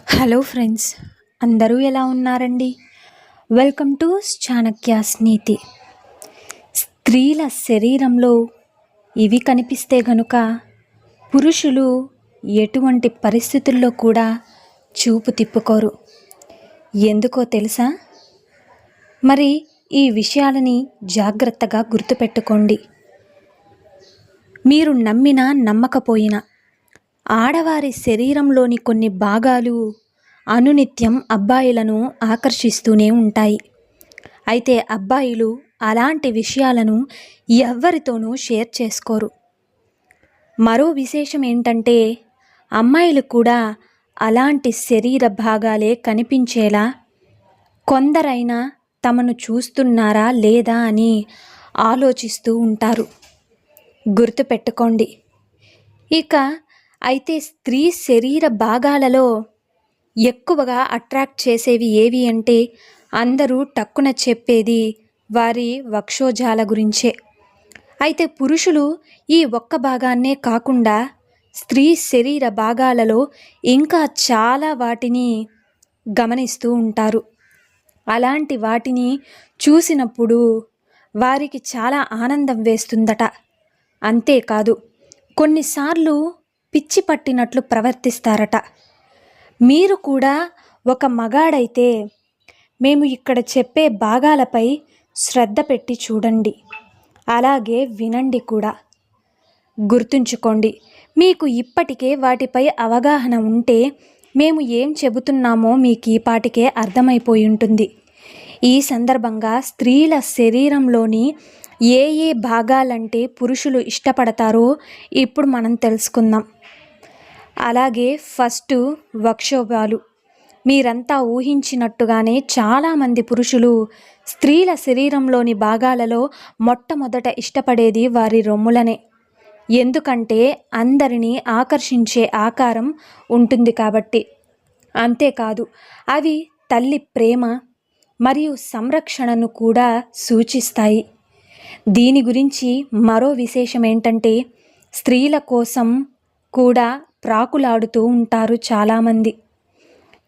Hello friends, అందరూ ఎలా ఉన్నారండి? వెల్కమ్ టు చాణక్యాస్ నీతి. స్త్రీల శరీరంలో ఇవి కనిపిస్తే గనుక పురుషులు ఎటువంటి పరిస్థితుల్లో కూడా చూపు తిప్పుకోరు. ఎందుకో తెలుసా? మరి ఈ విషయాలని జాగ్రత్తగా గుర్తుపెట్టుకోండి. మీరు నమ్మినా నమ్మకపోయినా ఆడవారి శరీరంలోని కొన్ని భాగాలు అనునిత్యం అబ్బాయిలను ఆకర్షిస్తూనే ఉంటాయి. అయితే అబ్బాయిలు అలాంటి విషయాలను ఎవ్వరితోనూ షేర్ చేసుకోరు. మరో విశేషం ఏంటంటే, అమ్మాయిలు కూడా అలాంటి శరీర భాగాలే కనిపించేలా కొందరైనా తమను చూస్తున్నారా లేదా అని ఆలోచిస్తూ ఉంటారు. గుర్తుపెట్టుకోండి. ఇక అయితే స్త్రీ శరీర భాగాలలో ఎక్కువగా అట్రాక్ట్ చేసేవి ఏవి అంటే, అందరూ టక్కున చెప్పేది వారి వక్షోజాల గురించే. అయితే పురుషులు ఈ ఒక్క భాగాన్నే కాకుండా స్త్రీ శరీర భాగాలలో ఇంకా చాలా వాటిని గమనిస్తూ ఉంటారు. అలాంటి వాటిని చూసినప్పుడు వారికి చాలా ఆనందం వేస్తుందట. అంతేకాదు, కొన్నిసార్లు పిచ్చి పట్టినట్లు ప్రవర్తిస్తారట. మీరు కూడా ఒక మగాడైతే మేము ఇక్కడ చెప్పే భాగాలపై శ్రద్ధ పెట్టి చూడండి, అలాగే వినండి కూడా. గుర్తుంచుకోండి, మీకు ఇప్పటికే వాటిపై అవగాహన ఉంటే మేము ఏం చెబుతున్నామో మీకు ఈ పాటికే అర్థమైపోయి ఉంటుంది. ఈ సందర్భంగా స్త్రీల శరీరంలోని ఏ ఏ భాగాలంటే పురుషులు ఇష్టపడతారో ఇప్పుడు మనం తెలుసుకుందాం. అలాగే ఫస్ట్ వక్షోజాలు. మీరంతా ఊహించినట్టుగానే చాలామంది పురుషులు స్త్రీల శరీరంలోని భాగాలలో మొట్టమొదట ఇష్టపడేది వారి రొమ్ములనే. ఎందుకంటే అందరినీ ఆకర్షించే ఆకారం ఉంటుంది కాబట్టి. అంతేకాదు, అవి తల్లి ప్రేమ మరియు సంరక్షణను కూడా సూచిస్తాయి. దీని గురించి మరో విశేషం ఏంటంటే, స్త్రీల కోసం కూడా ప్రాకులాడుతూ ఉంటారు చాలామంది.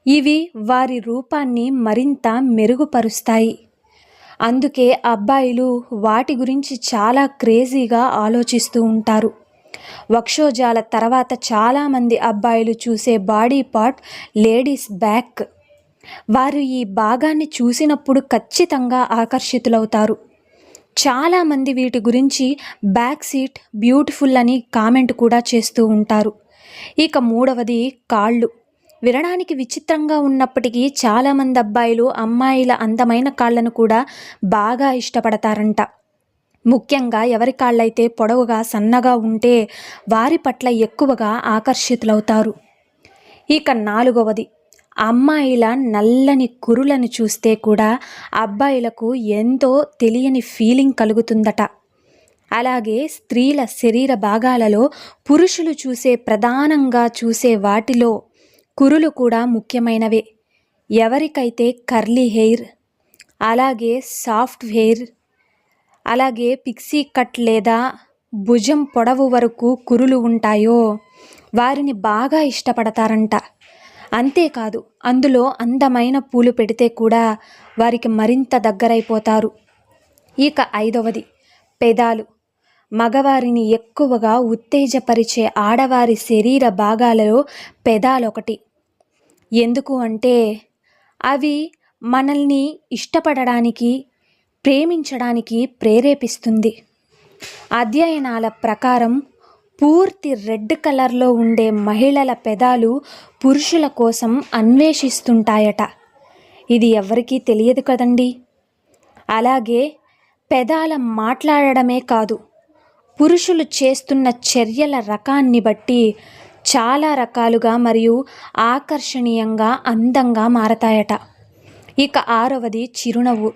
ఇవి వారి రూపాన్ని మరింత మెరుగుపరుస్తాయి. అందుకే అబ్బాయిలు వాటి గురించి చాలా క్రేజీగా ఆలోచిస్తూ ఉంటారు. వక్షోజాల తర్వాత చాలామంది అబ్బాయిలు చూసే బాడీ పార్ట్ లేడీస్ బ్యాక్. వారు ఈ భాగాన్ని చూసినప్పుడు ఖచ్చితంగా ఆకర్షితులవుతారు. చాలామంది వీటి గురించి బ్యాక్ సీట్ బ్యూటిఫుల్ అని కామెంట్ కూడా చేస్తూ ఉంటారు. ఇక మూడవది కాళ్ళు. వినడానికి విచిత్రంగా ఉన్నప్పటికీ చాలామంది అబ్బాయిలు అమ్మాయిల అందమైన కాళ్ళను కూడా బాగా ఇష్టపడతారంట. ముఖ్యంగా ఎవరి కాళ్ళైతే పొడవుగా సన్నగా ఉంటే వారి పట్ల ఎక్కువగా ఆకర్షితులవుతారు. ఇక నాలుగవది, అమ్మాయిల నల్లని కురులను చూస్తే కూడా అబ్బాయిలకు ఎంతో తెలియని ఫీలింగ్ కలుగుతుందట. అలాగే స్త్రీల శరీర భాగాలలో పురుషులు ప్రధానంగా చూసే వాటిలో కురులు కూడా ముఖ్యమైనవే. ఎవరికైతే కర్లీ హెయిర్, అలాగే సాఫ్ట్ హెయిర్, అలాగే పిక్సీ కట్ లేదా భుజం పొడవు వరకు కురులు ఉంటాయో వారిని బాగా ఇష్టపడతారంట. అంతేకాదు, అందులో అందమైన పూలు పెడితే కూడా వారికి మరింత దగ్గరైపోతారు. ఇక ఐదవది, పెదాలు. మగవారిని ఎక్కువగా ఉత్తేజపరిచే ఆడవారి శరీర భాగాలలో పెదాలొకటి. ఎందుకు అంటే, అవి మనల్ని ఇష్టపడడానికి, ప్రేమించడానికి ప్రేరేపిస్తుంది. అధ్యయనాల ప్రకారం పూర్తి రెడ్ కలర్లో ఉండే మహిళల పెదాలు పురుషుల కోసం అన్వేషిస్తుంటాయట. ఇది ఎవరికీ తెలియదు కదండి. అలాగే పెదాల మాట్లాడడమే కాదు, పురుషులు చేస్తున్న చర్యల రకాన్ని బట్టి చాలా రకాలుగా మరియు ఆకర్షణీయంగా అందంగా మారతాయట. ఇక ఆరవది, చిరునవ్వు.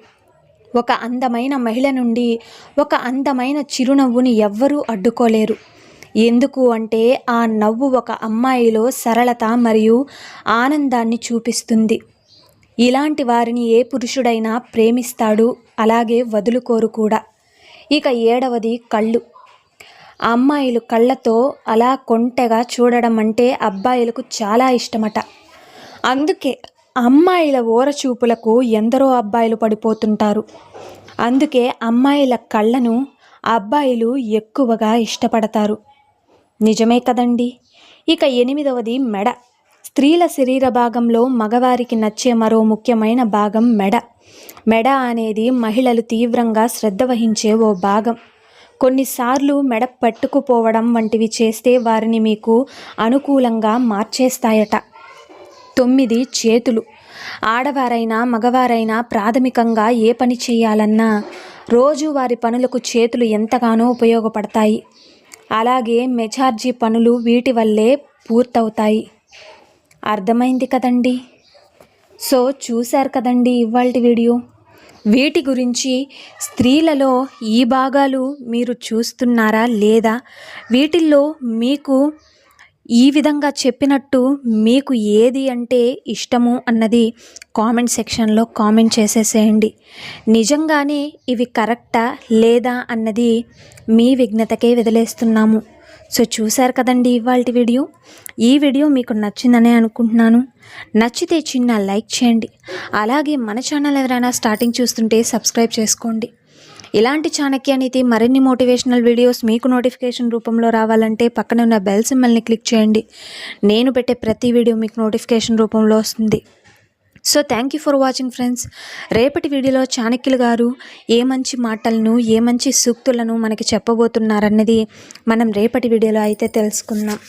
ఒక అందమైన మహిళ నుండి ఒక అందమైన చిరునవ్వుని ఎవ్వరూ అడ్డుకోలేరు. ఎందుకు అంటే, ఆ నవ్వు ఒక అమ్మాయిలో సరళత మరియు ఆనందాన్ని చూపిస్తుంది. ఇలాంటి వారిని ఏ పురుషుడైనా ప్రేమిస్తాడు, అలాగే వదులుకోరు కూడా. ఇక ఏడవది, కళ్ళు. అమ్మాయిలు కళ్ళతో అలా కొంటెగా చూడడం అంటే అబ్బాయిలకు చాలా ఇష్టమట. అందుకే అమ్మాయిల ఓరచూపులకు ఎందరో అబ్బాయిలు పడిపోతుంటారు. అందుకే అమ్మాయిల కళ్ళను అబ్బాయిలు ఎక్కువగా ఇష్టపడతారు. నిజమే కదండి. ఇక 8వది మెడ. స్త్రీల శరీర భాగంలో మగవారికి నచ్చే మరో ముఖ్యమైన భాగం మెడ. మెడ అనేది మహిళలు తీవ్రంగా శ్రద్ధ వహించే ఓ భాగం. కొన్నిసార్లు మెడ పట్టుకుపోవడం వంటివి చేస్తే వారిని మీకు అనుకూలంగా మార్చేస్తాయట. 9 చేతులు. ఆడవారైనా మగవారైనా ప్రాథమికంగా ఏ పని చేయాలన్నా రోజువారి పనులకు చేతులు ఎంతగానో ఉపయోగపడతాయి. అలాగే మెజార్జీ పనులు వీటి వల్లే పూర్తవుతాయి. అర్థమైంది కదండి. సో చూశారు కదండి ఇవాల్టి వీడియో. వీటి గురించి స్త్రీలలో ఈ భాగాలు మీరు చూస్తున్నారా లేదా, వీటిల్లో మీకు ఈ విధంగా చెప్పినట్టు మీకు ఏది అంటే ఇష్టము అన్నది కామెంట్ సెక్షన్లో కామెంట్ చేసేసేయండి. నిజంగానే ఇవి కరెక్టా లేదా అన్నది మీ విజ్ఞతకే వదిలేస్తున్నాము. సో చూశారు కదండి ఇవాల్టి వీడియో. ఈ వీడియో మీకు నచ్చిందనే అనుకుంటున్నాను. నచ్చితే చిన్న లైక్ చేయండి. అలాగే మన ఛానల్ ఎవరైనా స్టార్టింగ్ చూస్తుంటే సబ్స్క్రైబ్ చేసుకోండి. ఇలాంటి చాణక్యనీతి మరిన్ని మోటివేషనల్ వీడియోస్ మీకు నోటిఫికేషన్ రూపంలో రావాలంటే పక్కన ఉన్న బెల్ సింబల్ని క్లిక్ చేయండి. నేను పెట్టే ప్రతి వీడియో మీకు నోటిఫికేషన్ రూపంలో వస్తుంది. So thank you for watching friends. రేపటి వీడియోలో చాణక్యులు గారు ఏ మంచి మాటలను ఏ మంచి సూక్తులను మనకి చెప్పబోతున్నారన్నది మనం రేపటి వీడియోలో అయితే తెలుసుకుందాం.